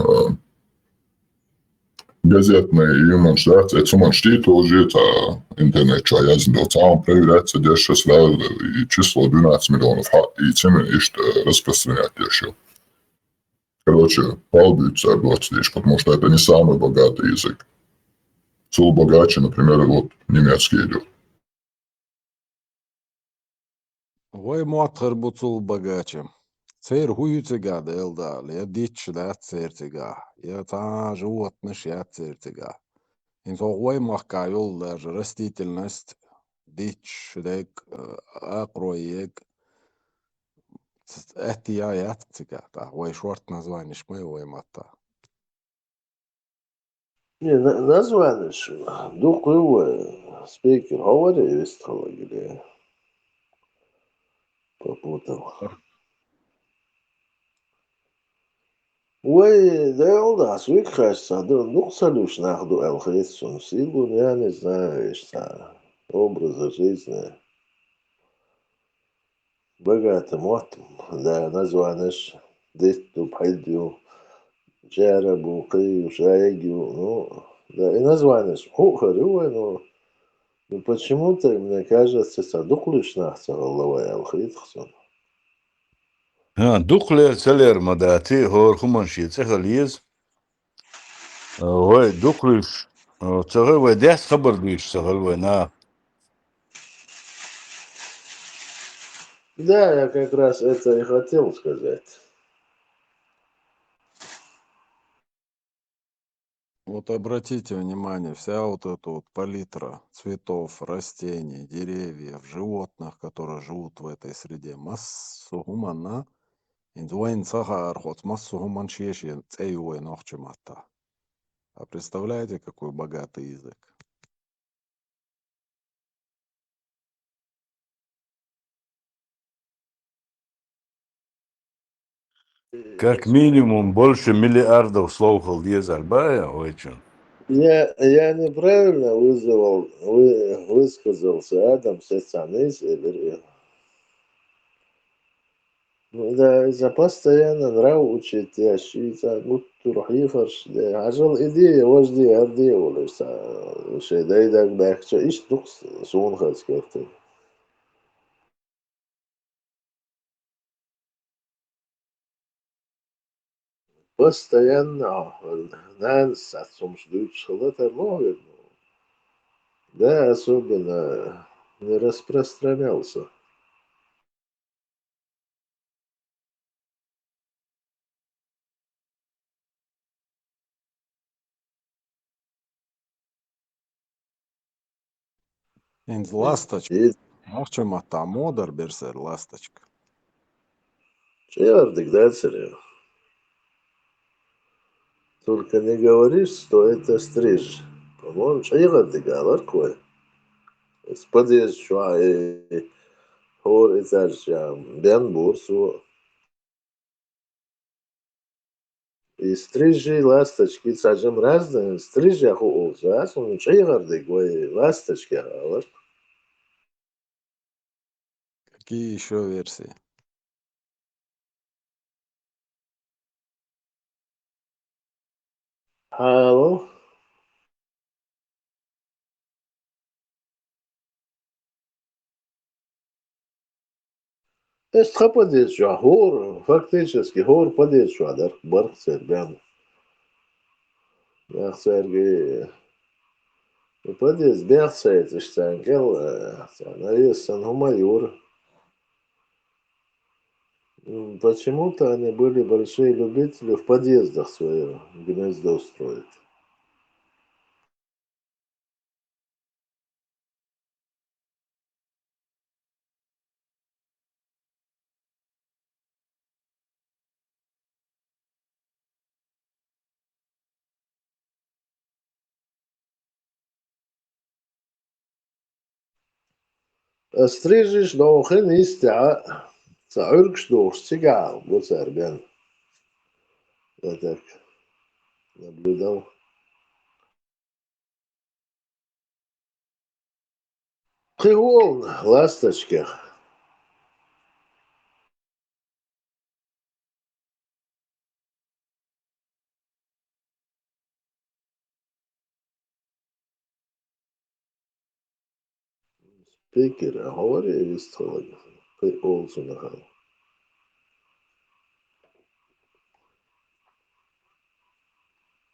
газетные юманшляться, это man šķīt уже интернет, я знал, там проверяется дешево сразу, и число 12 миллионов, и цены распространять еще. Короче, палбаются областишь, потому что это не самый богатый язык. Цел богаче, например, вот немецкий идет. Ой, матхар буцул богаче. Цейр хуюцега делда, я дичь да цейрцега. Я та животных я цейрцега. Инто ой махка юл даже растительность дичь дек акроек. Это я цега. Та ой шорт название шмы ой мата. Не, название что? Дух его спикер говорит, есть или попутал. Ой, да, да, свик кажется, да, ну, салюш нахду алхрисун, силу, я не знаю, что образа жизни. Богатым отом, да, назваешь, десту, пойдю, джарабу, крию, шаягю, ну, да, и назваешь, хухарю, ну, почему-то, мне кажется, садуклюш нахца головой алхрисун. دخل سلر مداتي هور خمنشي تخليز هو دخلش Цеговой, дес хабар дуешь, цеговой, на. Да, я как раз это и хотел сказать. Вот обратите внимание, вся вот эта вот палитра цветов, растений, деревьев, животных, которые живут в этой среде, массу гумана, индуайн сахар, хоть массу гуман шешен, цеюэ нохчемата. А представляете, какой богатый язык? Как минимум больше миллиардов слов Халдьезальбая, очень. Я неправильно высказался, Адам Сецанис, да, إذا постоянно нрав учить, я считаю, вот تروح يخرج عشان إيديه وجدي أردي ولا شيء ده ده بحكي إيش نقص سون خالص كيف постоянно нас отцом ждут шалата новый, да, особенно не распространялся. Инз ласточка. И Нохчемата, модер берсер ласточка. чертик, да, царь? Только не говоришь, что это стриж. По-моему, чертик, а кой. Подъезд, что هو إزاج بين بورسو и стрижи ласточки сажем разные стрижи аху зас он чай гарды гой ласточки алар Какие еще версии? хало эст хападет что хор фактически хор падет что дар барх сербян я серги падет бясает что ангел навесан гумаюр почему-то они были большие любители в подъездах свое гнездо строить. Стрижешь, но хрен истя, царкш дош цигал, вот сербян. Я так наблюдал. Хривол, ласточки. Пекер, говори, вистхолог. Пей олсу нахал.